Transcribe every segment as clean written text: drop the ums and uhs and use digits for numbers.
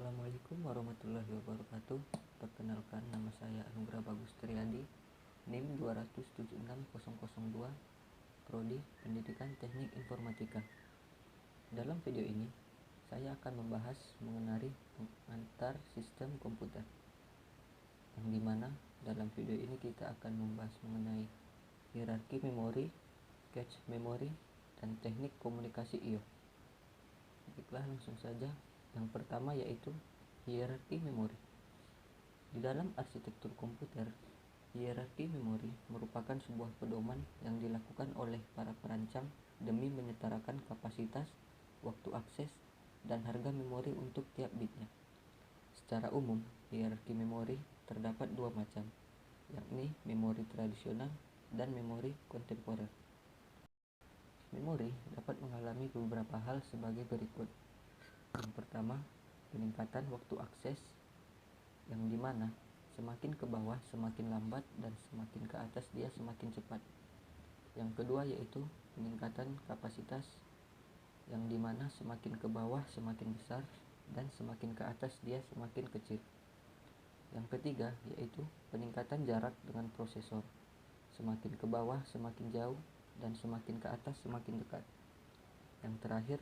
Assalamualaikum warahmatullahi wabarakatuh. Perkenalkan, nama saya Anugrah Bagus Triadi, NIM 276.002, Prodi Pendidikan Teknik Informatika. Dalam video ini, saya akan membahas mengenai pengantar sistem komputer, yang dimana dalam video ini kita akan membahas mengenai hierarki memori, cache memori, dan teknik komunikasi I/O. Baiklah, langsung saja. Yang pertama yaitu hierarki memori. Di dalam arsitektur komputer, hierarki memori merupakan sebuah pedoman yang dilakukan oleh para perancang demi menyetarakan kapasitas, waktu akses, dan harga memori untuk tiap bitnya. Secara umum, hierarki memori terdapat dua macam, yakni memori tradisional dan memori kontemporer. Memori dapat mengalami beberapa hal sebagai berikut. Yang pertama, peningkatan waktu akses, yang dimana semakin ke bawah semakin lambat dan semakin ke atas dia semakin cepat. Yang kedua yaitu peningkatan kapasitas, yang dimana semakin ke bawah semakin besar dan semakin ke atas dia semakin kecil. Yang ketiga yaitu peningkatan jarak dengan prosesor, semakin ke bawah semakin jauh dan semakin ke atas semakin dekat. Yang terakhir,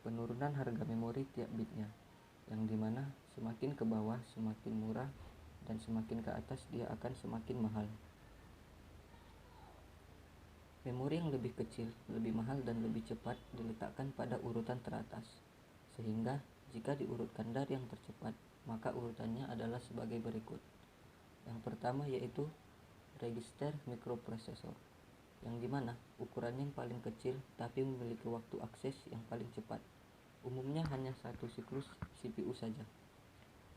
penurunan harga memori tiap bitnya, yang dimana semakin ke bawah semakin murah dan semakin ke atas dia akan semakin mahal. Memori yang lebih kecil, lebih mahal dan lebih cepat diletakkan pada urutan teratas, sehingga jika diurutkan dari yang tercepat, maka urutannya adalah sebagai berikut. Yang pertama yaitu register microprocessor, yang dimana ukurannya yang paling kecil tapi memiliki waktu akses yang paling cepat. Umumnya hanya satu siklus CPU saja.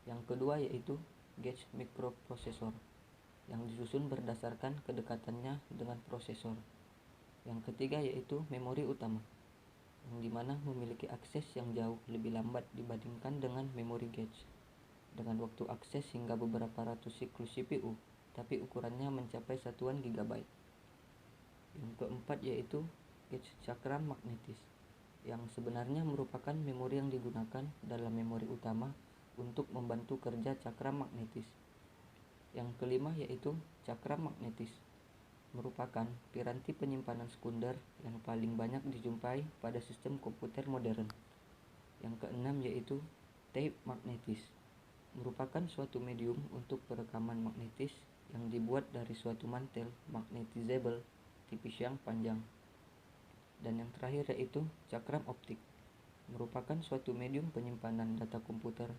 Yang kedua yaitu gauge microprocessor, yang disusun berdasarkan kedekatannya dengan prosesor. Yang ketiga yaitu memori utama, yang dimana memiliki akses yang jauh lebih lambat dibandingkan dengan memori gauge, dengan waktu akses hingga beberapa ratus siklus CPU, tapi ukurannya mencapai satuan gigabyte. Yang keempat yaitu gauge cakram magnetis, yang sebenarnya merupakan memori yang digunakan dalam memori utama untuk membantu kerja cakram magnetis. Yang kelima yaitu cakram magnetis, merupakan piranti penyimpanan sekunder yang paling banyak dijumpai pada sistem komputer modern. Yang keenam yaitu tape magnetis, merupakan suatu medium untuk perekaman magnetis yang dibuat dari suatu mantel magnetizable tipis yang panjang. Dan yang terakhir yaitu cakram optik, merupakan suatu medium penyimpanan data komputer,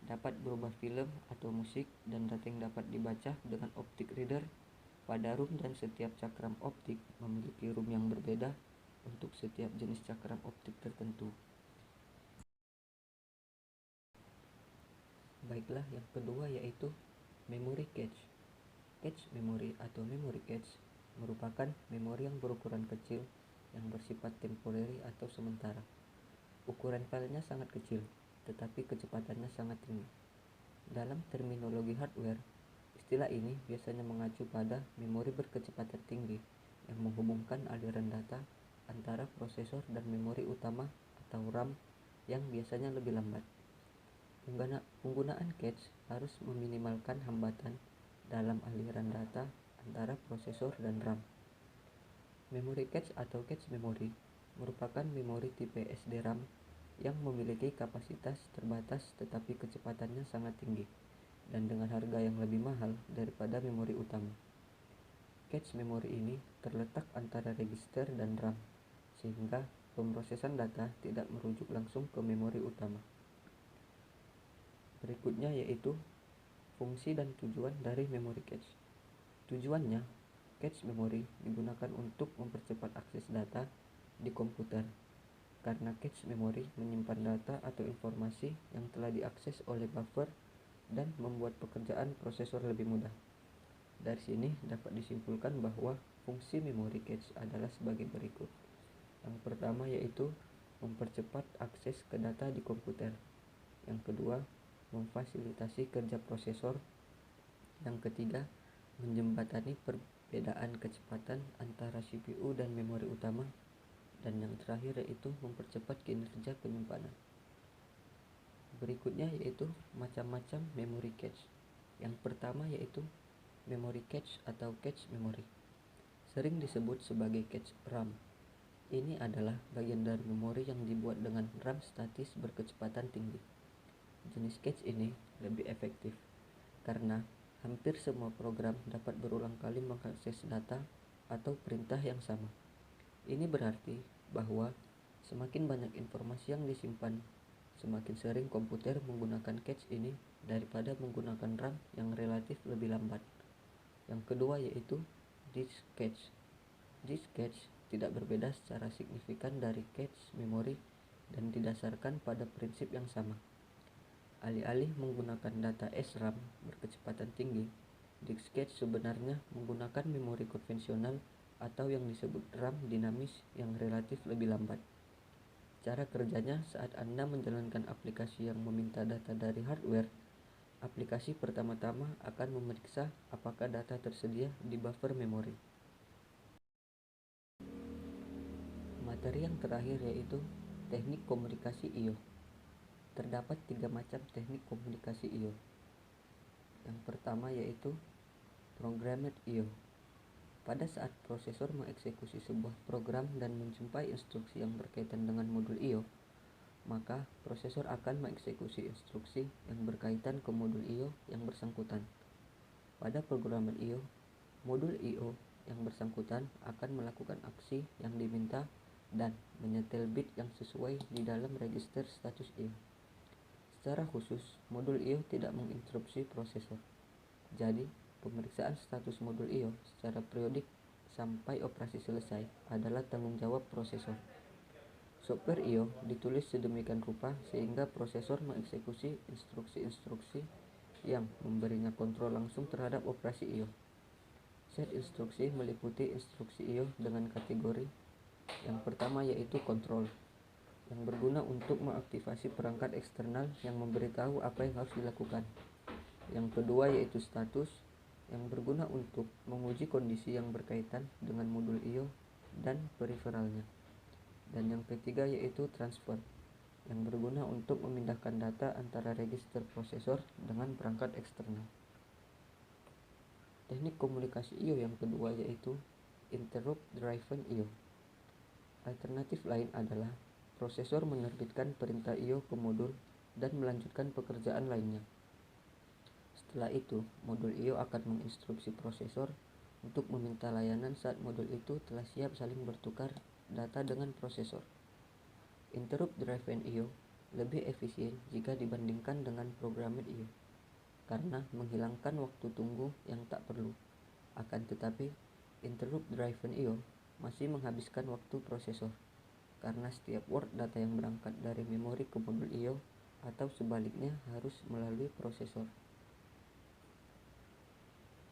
dapat berubah film atau musik, dan data yang dapat dibaca dengan optic reader pada room, dan setiap cakram optik memiliki room yang berbeda untuk setiap jenis cakram optik tertentu. Baiklah, yang kedua yaitu memory cache. Cache memory atau memory cache merupakan memori yang berukuran kecil yang bersifat temporary atau sementara. Ukuran filenya sangat kecil, tetapi kecepatannya sangat tinggi. Dalam terminologi hardware, istilah ini biasanya mengacu pada memori berkecepatan tinggi yang menghubungkan aliran data antara prosesor dan memori utama atau RAM yang biasanya lebih lambat. Penggunaan cache harus meminimalkan hambatan dalam aliran data antara prosesor dan RAM. Memori cache atau cache memory merupakan memori tipe SDRAM yang memiliki kapasitas terbatas tetapi kecepatannya sangat tinggi dan dengan harga yang lebih mahal daripada memori utama. Cache memori ini terletak antara register dan RAM, sehingga pemrosesan data tidak merujuk langsung ke memori utama. Berikutnya yaitu fungsi dan tujuan dari memori cache. Tujuannya, cache memory digunakan untuk mempercepat akses data di komputer, karena cache memory menyimpan data atau informasi yang telah diakses oleh buffer dan membuat pekerjaan prosesor lebih mudah. Dari sini dapat disimpulkan bahwa fungsi memory cache adalah sebagai berikut. Yang pertama yaitu mempercepat akses ke data di komputer. Yang kedua, memfasilitasi kerja prosesor. Yang ketiga, menjembatani perbedaan kecepatan antara CPU dan memori utama. Dan yang terakhir yaitu mempercepat kinerja penyimpanan. Berikutnya yaitu macam-macam memory cache. Yang pertama yaitu memory cache atau cache memory, sering disebut sebagai cache RAM. Ini adalah bagian dari memori yang dibuat dengan RAM statis berkecepatan tinggi. Jenis cache ini lebih efektif karena hampir semua program dapat berulang kali mengakses data atau perintah yang sama. Ini berarti bahwa semakin banyak informasi yang disimpan, semakin sering komputer menggunakan cache ini daripada menggunakan RAM yang relatif lebih lambat. Yang kedua yaitu disk cache. Disk cache tidak berbeda secara signifikan dari cache memori dan didasarkan pada prinsip yang sama. Alih-alih menggunakan data SRAM berkecepatan tinggi, disk cache sebenarnya menggunakan memori konvensional atau yang disebut RAM dinamis yang relatif lebih lambat. Cara kerjanya saat Anda menjalankan aplikasi yang meminta data dari hardware, aplikasi pertama-tama akan memeriksa apakah data tersedia di buffer memori. Materi yang terakhir yaitu teknik komunikasi I/O. Terdapat 3 macam teknik komunikasi I/O. Yang pertama yaitu programmed I/O. Pada saat prosesor mengeksekusi sebuah program dan menjumpai instruksi yang berkaitan dengan modul I/O, maka prosesor akan mengeksekusi instruksi yang berkaitan ke modul I/O yang bersangkutan. Pada programmed I/O, modul I/O yang bersangkutan akan melakukan aksi yang diminta dan menyetel bit yang sesuai di dalam register status I/O. Secara khusus, modul I/O tidak menginterupsi prosesor. Jadi, pemeriksaan status modul I/O secara periodik sampai operasi selesai adalah tanggung jawab prosesor. Software I/O ditulis sedemikian rupa sehingga prosesor mengeksekusi instruksi-instruksi yang memberinya kontrol langsung terhadap operasi I/O. Set instruksi meliputi instruksi I/O dengan kategori. Yang pertama yaitu control, yang berguna untuk mengaktifasi perangkat eksternal yang memberitahu apa yang harus dilakukan. Yang kedua yaitu status, yang berguna untuk menguji kondisi yang berkaitan dengan modul I/O dan periferalnya. Dan yang ketiga yaitu transfer, yang berguna untuk memindahkan data antara register prosesor dengan perangkat eksternal. Teknik komunikasi I/O yang kedua yaitu interrupt driven I/O. Alternatif lain adalah prosesor menerbitkan perintah I/O ke modul dan melanjutkan pekerjaan lainnya. Setelah itu, modul I/O akan menginstruksi prosesor untuk meminta layanan saat modul itu telah siap saling bertukar data dengan prosesor. Interrupt driven I/O lebih efisien jika dibandingkan dengan programmed I/O karena menghilangkan waktu tunggu yang tak perlu. Akan tetapi, interrupt driven I/O masih menghabiskan waktu prosesor karena setiap word data yang berangkat dari memori ke modul I/O atau sebaliknya harus melalui prosesor.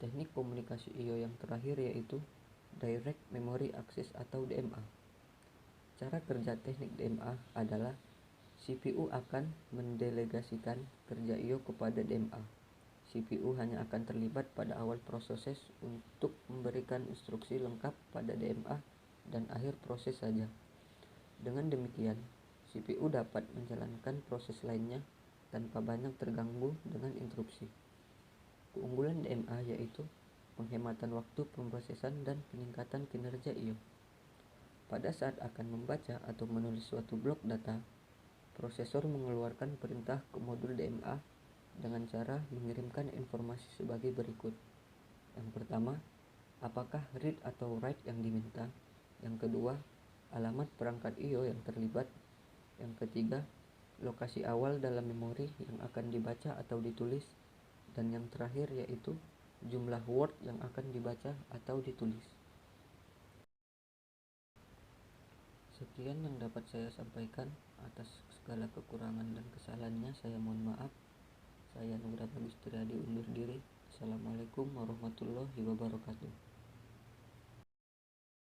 Teknik komunikasi I/O yang terakhir yaitu Direct Memory Access atau DMA. Cara kerja teknik DMA adalah CPU akan mendelegasikan kerja I/O kepada DMA. CPU hanya akan terlibat pada awal proses untuk memberikan instruksi lengkap pada DMA dan akhir proses saja. Dengan demikian, CPU dapat menjalankan proses lainnya tanpa banyak terganggu dengan interupsi. Keunggulan DMA yaitu penghematan waktu pemrosesan dan peningkatan kinerja I/O. Pada saat akan membaca atau menulis suatu blok data, prosesor mengeluarkan perintah ke modul DMA dengan cara mengirimkan informasi sebagai berikut. Yang pertama, apakah read atau write yang diminta? Yang kedua, alamat perangkat I/O yang terlibat. Yang ketiga, lokasi awal dalam memori yang akan dibaca atau ditulis. Dan yang terakhir yaitu jumlah word yang akan dibaca atau ditulis. Sekian yang dapat saya sampaikan. Atas segala kekurangan dan kesalahannya saya mohon maaf. Saya Nugra Bagus Triadi undur diri. Assalamualaikum warahmatullahi wabarakatuh.